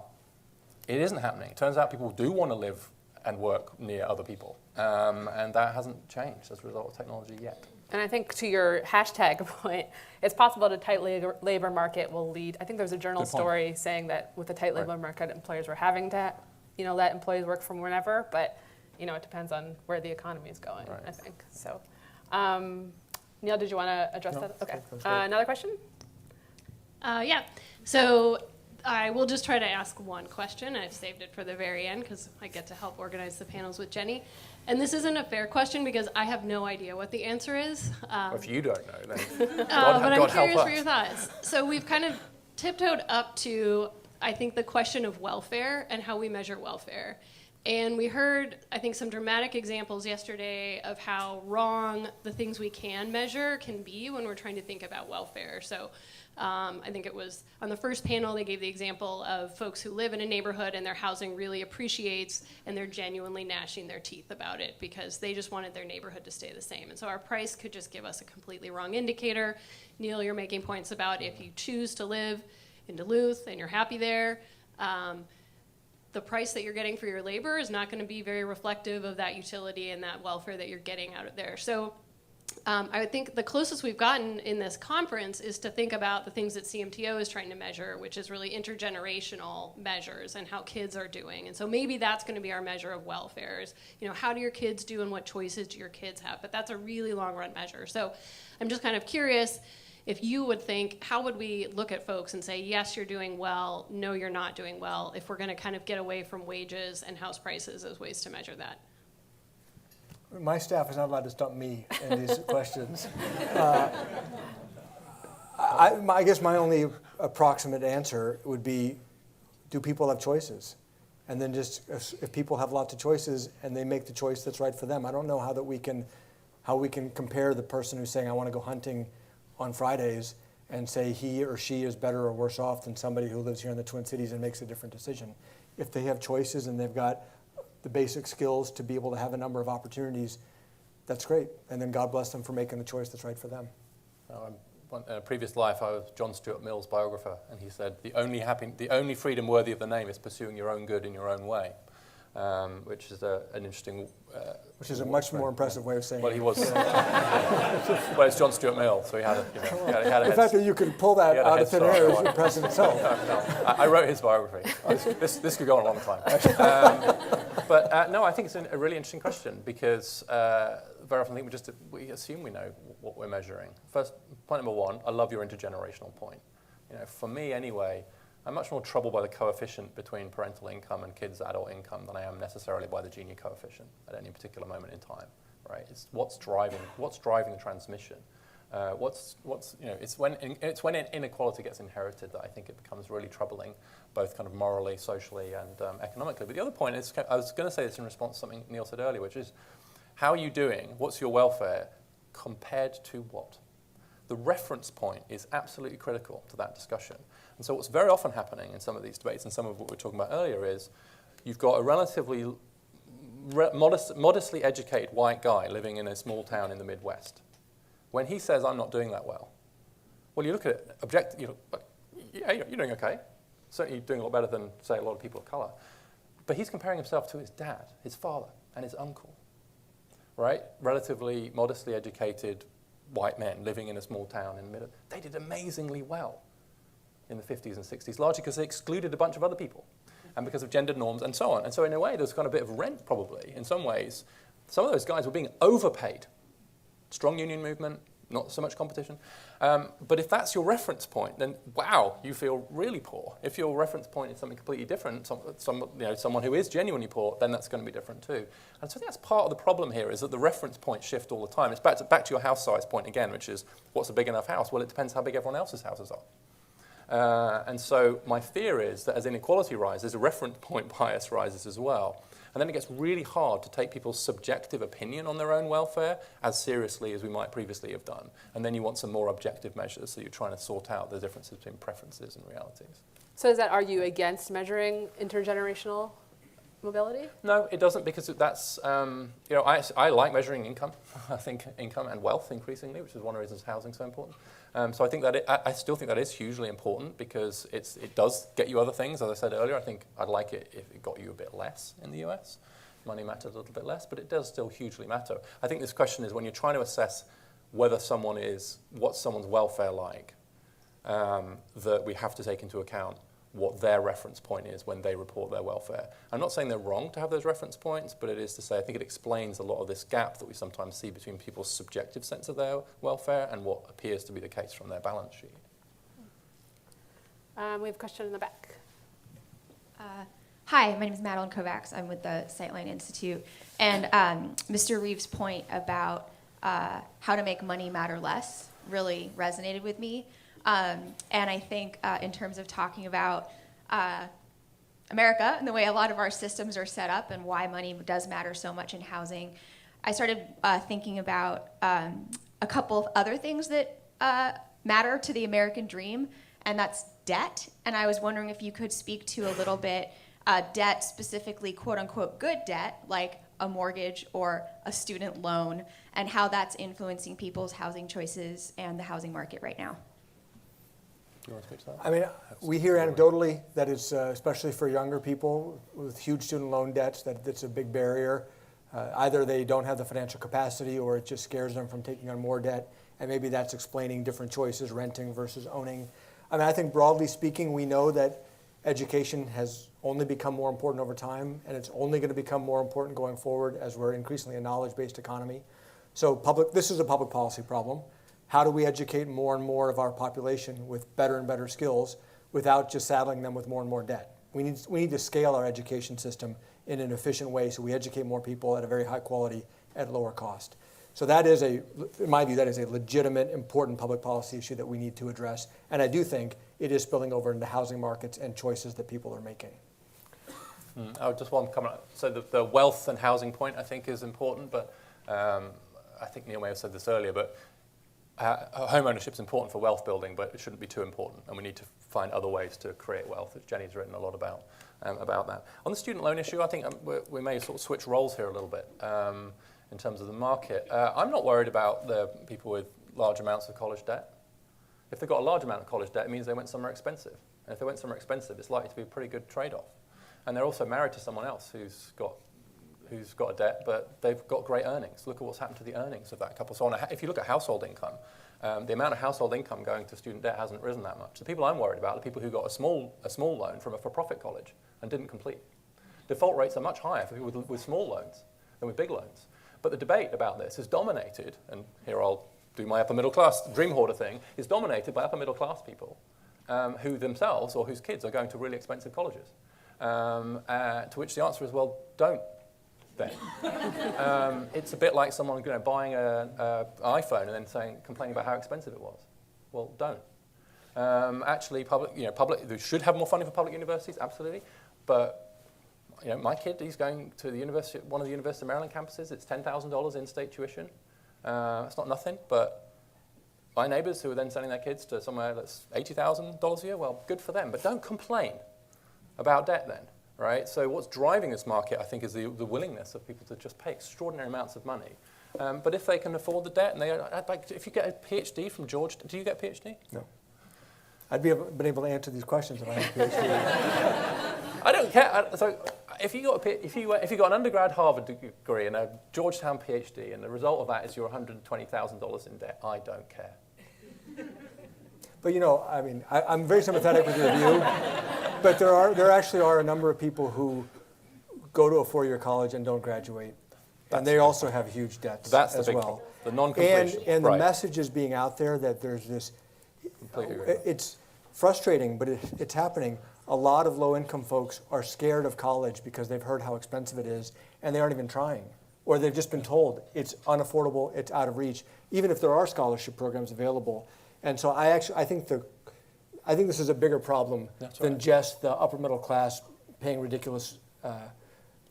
it isn't happening. It turns out people do want to live and work near other people, and that hasn't changed as a result of technology yet. And I think to your hashtag point, it's possible that a tight labor market will lead. I think there was a journal story saying that with the tight labor market, employers were having to, let employees work from whenever. But, it depends on where the economy is going. Right. I think so. Neel, did you want to address that? Okay. Another question? Yeah. So I will just try to ask one question. I've saved it for the very end because I get to help organize the panels with Jenny. And this isn't a fair question because I have no idea what the answer is. Well, if you don't know, then but I'm curious for your thoughts. So we've kind of tiptoed up to, I think, the question of welfare and how we measure welfare. And we heard, I think, some dramatic examples yesterday of how wrong the things we can measure can be when we're trying to think about welfare. So I think it was on the first panel, they gave the example of folks who live in a neighborhood and their housing really appreciates and they're genuinely gnashing their teeth about it because they just wanted their neighborhood to stay the same. And so our price could just give us a completely wrong indicator. Neel, you're making points about if you choose to live in Duluth and you're happy there, the price that you're getting for your labor is not going to be very reflective of that utility and that welfare that you're getting out of there. So I would think the closest we've gotten in this conference is to think about the things that CMTO is trying to measure, which is really intergenerational measures and how kids are doing. And so maybe that's going to be our measure of welfare is, how do your kids do and what choices do your kids have? But that's a really long run measure. So I'm just kind of curious if you would think, how would we look at folks and say, yes, you're doing well, no, you're not doing well, if we're going to kind of get away from wages and house prices as ways to measure that? My staff is not allowed to stump me in these questions. I guess my only approximate answer would be, do people have choices? And then just if people have lots of choices and they make the choice that's right for them, I don't know how we can compare the person who's saying I want to go hunting on Fridays and say he or she is better or worse off than somebody who lives here in the Twin Cities and makes a different decision. If they have choices and they've got the basic skills to be able to have a number of opportunities, that's great. And then God bless them for making the choice that's right for them. In a previous life, I was John Stuart Mill's biographer, and he said, the only freedom worthy of the name is pursuing your own good in your own way, which is an interesting... which is a much more impressive way of saying it. Well, he was... well, it's John Stuart Mill, so he had a the fact that you could pull that out of thin air is impressive itself. No. I wrote his biography. This could go on a long time. But no, I think it's a really interesting question because very often I think we assume we know what we're measuring. First, point number one, I love your intergenerational point. For me anyway, I'm much more troubled by the coefficient between parental income and kids' adult income than I am necessarily by the Gini coefficient at any particular moment in time. Right? It's what's driving the transmission. It's when inequality gets inherited that I think it becomes really troubling, both kind of morally, socially, and economically. But the other point is, I was going to say this in response to something Neel said earlier, which is, How are you doing? What's your welfare compared to what? The reference point is absolutely critical to that discussion. And so what's very often happening in some of these debates, and some of what we were talking about earlier, is you've got a relatively modestly educated white guy living in a small town in the Midwest. When he says, I'm not doing that well you look at it, yeah, you're doing okay. Certainly doing a lot better than, say, a lot of people of color. But he's comparing himself to his dad, his father, and his uncle, right? Relatively modestly educated white men living in a small town in the middle. They did amazingly well in the 50s and 60s, largely because they excluded a bunch of other people and because of gender norms and so on. And so in a way, there's kind of a bit of rent probably. In some ways, some of those guys were being overpaid. Strong union movement, not so much competition. But if that's your reference point, then wow, you feel really poor. If your reference point is something completely different, someone who is genuinely poor, then that's going to be different too. And so that's part of the problem here, is that the reference points shift all the time. It's back to your house size point again, which is what's a big enough house? Well, it depends how big everyone else's houses are. And so my fear is that as inequality rises, a reference point bias rises as well. And then it gets really hard to take people's subjective opinion on their own welfare as seriously as we might previously have done. And then you want some more objective measures, so you're trying to sort out the differences between preferences and realities. So does that argue against measuring intergenerational mobility? No, it doesn't, because that's, I like measuring income. I think income and wealth increasingly, which is one of the reasons housing is so important. So I think that I still think that is hugely important, because it does get you other things. As I said earlier, I think I'd like it if it got you a bit less in the US. Money matters a little bit less, but it does still hugely matter. I think this question is when you're trying to assess whether what's someone's welfare like, that we have to take into account what their reference point is when they report their welfare. I'm not saying they're wrong to have those reference points, but it is to say I think it explains a lot of this gap that we sometimes see between people's subjective sense of their welfare and what appears to be the case from their balance sheet. We have a question in the back. Hi, my name is Madeline Kovacs. I'm with the Sightline Institute. And Mr. Reeves' point about how to make money matter less really resonated with me. And I think in terms of talking about America and the way a lot of our systems are set up and why money does matter so much in housing, I started thinking about a couple of other things that matter to the American dream, and that's debt. And I was wondering if you could speak to a little bit debt, specifically quote-unquote good debt, like a mortgage or a student loan, and how that's influencing people's housing choices and the housing market right now. Do you want to speak to that? I mean, we hear anecdotally that it's, especially for younger people with huge student loan debts, that it's a big barrier. Either they don't have the financial capacity or it just scares them from taking on more debt, and maybe that's explaining different choices, renting versus owning. I mean, I think broadly speaking, we know that education has only become more important over time, and it's only going to become more important going forward as we're increasingly a knowledge-based economy. So this is a public policy problem. How do we educate more and more of our population with better and better skills without just saddling them with more and more debt? We need to scale our education system in an efficient way so we educate more people at a very high quality at lower cost. So that is in my view, that is a legitimate, important public policy issue that we need to address. And I do think it is spilling over into housing markets and choices that people are making. I would just want to comment. So the wealth and housing point, I think, is important, but I think Neel may have said this earlier, but home ownership is important for wealth building, but it shouldn't be too important, and we need to find other ways to create wealth. Jenny's written a lot about that. On the student loan issue, I think we may sort of switch roles here a little bit in terms of the market. I'm not worried about the people with large amounts of college debt. If they've got a large amount of college debt, it means they went somewhere expensive. And if they went somewhere expensive, it's likely to be a pretty good trade-off. And they're also married to someone else who's got a debt, but they've got great earnings. Look at what's happened to the earnings of that couple. So if you look at household income, the amount of household income going to student debt hasn't risen that much. The people I'm worried about are the people who got a small loan from a for-profit college and didn't complete. Default rates are much higher for people with small loans than with big loans. But the debate about this is dominated, and here I'll do my upper middle class dream hoarder thing, is dominated by upper middle class people who themselves or whose kids are going to really expensive colleges. To which the answer is, well, don't then. It's a bit like someone buying an iPhone and then complaining about how expensive it was. Well, don't. Actually, public, they should have more funding for public universities, absolutely. But my kid, he's going to the university, one of the University of Maryland campuses. It's $10,000 in-state tuition. It's not nothing, but my neighbors who are then sending their kids to somewhere that's $80,000 a year, well, good for them. But don't complain about debt then, right? So what's driving this market, I think, is the willingness of people to just pay extraordinary amounts of money. But if they can afford the debt, and if you get a PhD from Georgetown, do you get a PhD? No. I'd been able to answer these questions if I had a PhD. I don't care. So if you got an undergrad Harvard degree and a Georgetown PhD, and the result of that is you're $120,000 in debt, I don't care. But I mean, I'm very sympathetic with your view. But there actually are a number of people who go to a 4-year college and don't graduate, and they also have huge debts That's as the big well. problem. The non-completion. And the right. message is being out there that there's this. Completely agree. It's frustrating, but it's happening. A lot of low-income folks are scared of college because they've heard how expensive it is, and they aren't even trying. Or they've just been told it's unaffordable, it's out of reach, even if there are scholarship programs available. And so I think this is a bigger problem than just the upper middle class paying ridiculous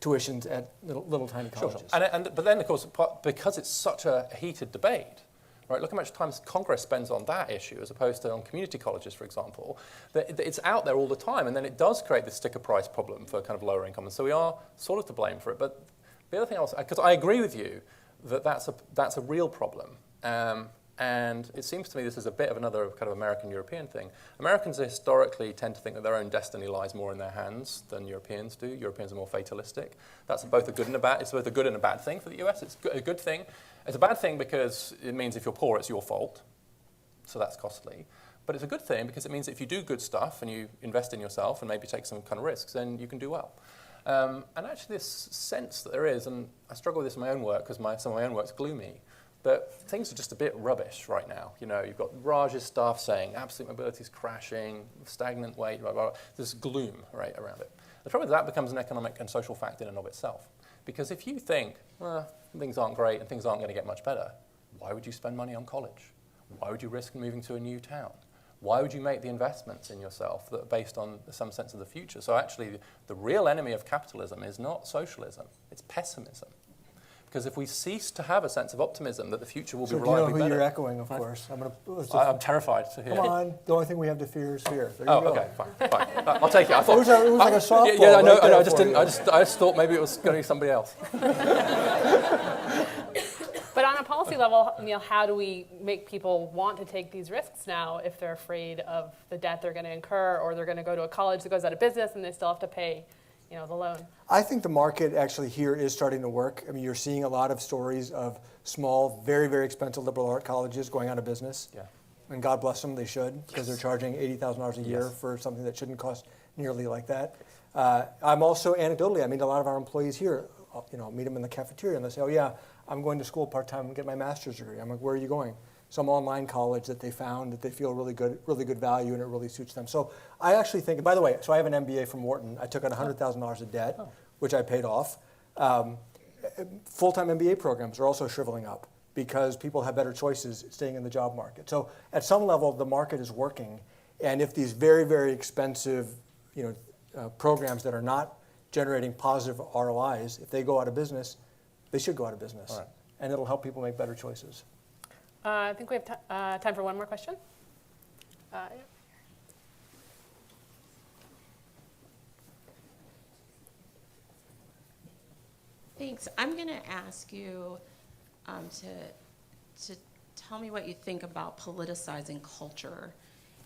tuitions at little tiny colleges. Sure. But then, of course, because it's such a heated debate, right? Look how much time Congress spends on that issue as opposed to on community colleges, for example. That it's out there all the time, and then it does create this sticker price problem for kind of lower income. And so we are sort of to blame for it. But the other thing else, because I agree with you that that's a real problem. And it seems to me this is a bit of another kind of American-European thing. Americans historically tend to think that their own destiny lies more in their hands than Europeans do. Europeans are more fatalistic. That's both a good and a bad. It's both a good and a bad thing for the US. It's a good thing. It's a bad thing because it means if you're poor, it's your fault. So that's costly. But it's a good thing because it means that if you do good stuff and you invest in yourself and maybe take some kind of risks, then you can do well. And actually this sense that there is, and I struggle with this in my own work because some of my own work's gloomy, but things are just a bit rubbish right now. You've got Raj's stuff saying absolute mobility is crashing, stagnant wage, blah, blah, blah. There's gloom right around it. The trouble is that becomes an economic and social fact in and of itself. Because if you think, things aren't great and things aren't going to get much better, why would you spend money on college? Why would you risk moving to a new town? Why would you make the investments in yourself that are based on some sense of the future? So actually, the real enemy of capitalism is not socialism, it's pessimism. Because if we cease to have a sense of optimism that the future will be reliably better... So do you know who you're echoing, of course? I'm terrified to hear. Come on, the only thing we have to fear is fear. There you go. Okay, fine. I'll take it. I thought It was like a softball. Yeah, I know. right there I just for didn't. you. I just thought maybe it was going to be somebody else. But on a policy level, Neel, how do we make people want to take these risks now if they're afraid of the debt they're going to incur, or they're going to go to a college that goes out of business and they still have to pay, the loan? I think the market actually here is starting to work. I mean, you're seeing a lot of stories of small, very, very expensive liberal art colleges going out of business. Yeah. And God bless them, they should, because they're charging $80,000 a year for something that shouldn't cost nearly like that. I'm also, anecdotally, I meet a lot of our employees here. I'll meet them in the cafeteria and they say, oh yeah, I'm going to school part-time and get my master's degree. I'm like, where are you going? Some online college that they found that they feel really good value, and it really suits them. So I actually think, and by the way, so I have an MBA from Wharton. I took out $100,000 of debt, which I paid off. Full-time MBA programs are also shriveling up because people have better choices staying in the job market. So at some level, the market is working, and if these very, very expensive programs that are not generating positive ROIs, if they go out of business, they should go out of business. All right. And it'll help people make better choices. I think we have time for one more question. Yeah. Thanks. I'm going to ask you to tell me what you think about politicizing culture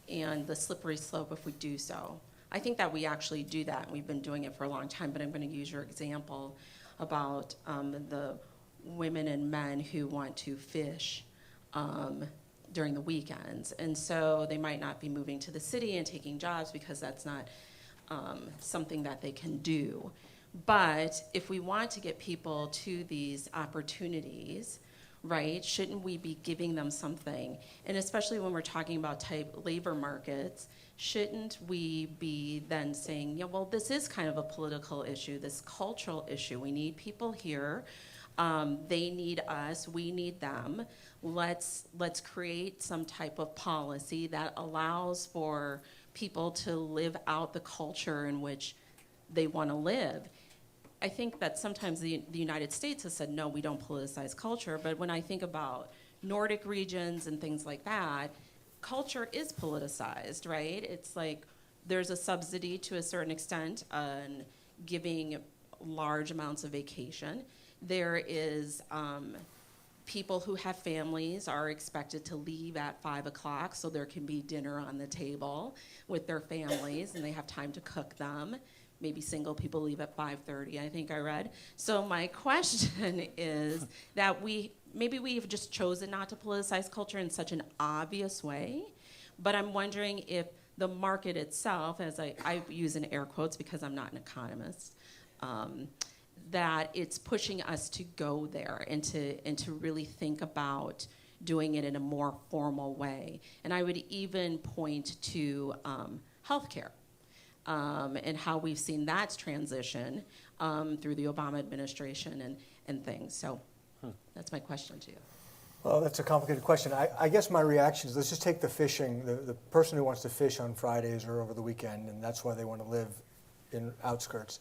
and the slippery slope if we do so. I think that we actually do that, and we've been doing it for a long time, but I'm going to use your example about the women and men who want to fish during the weekends. And so they might not be moving to the city and taking jobs because that's not something that they can do. But if we want to get people to these opportunities, right, shouldn't we be giving them something? And especially when we're talking about tight labor markets, shouldn't we be then saying, well, this is kind of a political issue, this cultural issue. We need people here. They need us, we need them. Let's create some type of policy that allows for people to live out the culture in which they want to live. I think that sometimes the United States has said, no, we don't politicize culture. But when I think about Nordic regions and things like that, culture is politicized, right? It's like there's a subsidy to a certain extent on giving large amounts of vacation. There is people who have families are expected to leave at 5 o'clock so there can be dinner on the table with their families and they have time to cook them. Maybe single people leave at 5:30, I think I read. So my question is that maybe we've just chosen not to politicize culture in such an obvious way, but I'm wondering if the market itself, as I use in air quotes because I'm not an economist, that it's pushing us to go there and to really think about doing it in a more formal way. And I would even point to healthcare. And how we've seen that transition through the Obama administration and things. So that's my question to you. Well, that's a complicated question. I guess my reaction is, let's just take the fishing, the person who wants to fish on Fridays or over the weekend, and that's why they want to live in outskirts.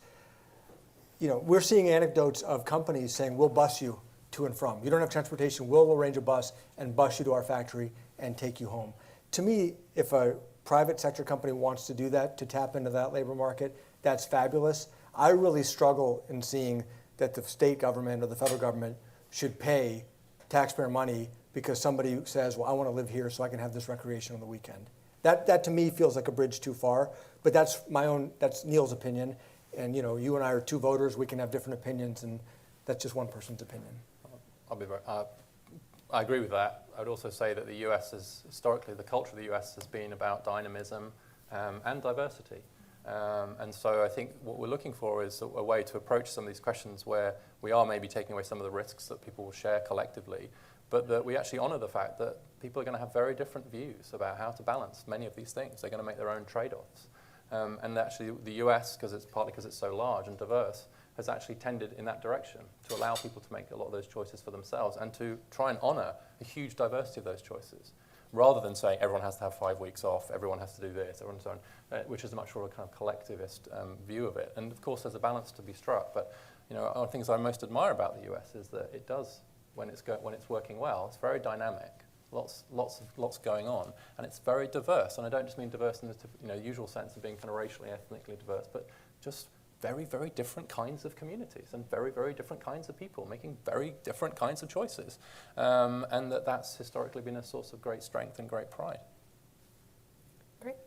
You know, we're seeing anecdotes of companies saying, we'll bus you to and from. You don't have transportation, we'll arrange a bus and bus you to our factory and take you home. To me, if a private sector company wants to do that, to tap into that labor market, that's fabulous. I really struggle in seeing that the state government or the federal government should pay taxpayer money because somebody says, well, I want to live here so I can have this recreation on the weekend. That to me feels like a bridge too far, but that's Neel's opinion. And you and I are two voters, we can have different opinions, and that's just one person's opinion. I agree with that. I would also say that the US is, historically, the culture of the US has been about dynamism and diversity. And so I think what we're looking for is a way to approach some of these questions where we are maybe taking away some of the risks that people will share collectively, but that we actually honor the fact that people are going to have very different views about how to balance many of these things. They're going to make their own trade-offs. And actually the US, partly because it's so large and diverse, has actually tended in that direction to allow people to make a lot of those choices for themselves and to try and honor a huge diversity of those choices, rather than saying everyone has to have 5 weeks off, everyone has to do this, everyone so on, which is a much more kind of collectivist view of it. And of course, there's a balance to be struck. But one of the things I most admire about the US is that it does, when it's working well, it's very dynamic. Lots going on, and it's very diverse. And I don't just mean diverse in the usual sense of being kind of racially, ethnically diverse, but just very, very different kinds of communities and very, very different kinds of people making very different kinds of choices. And that's historically been a source of great strength and great pride. Great.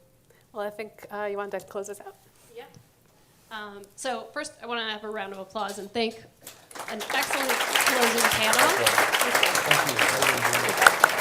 Well, I think you wanted to close us out. Yeah. So first, I want to have a round of applause and thank an excellent closing panel. Thank you.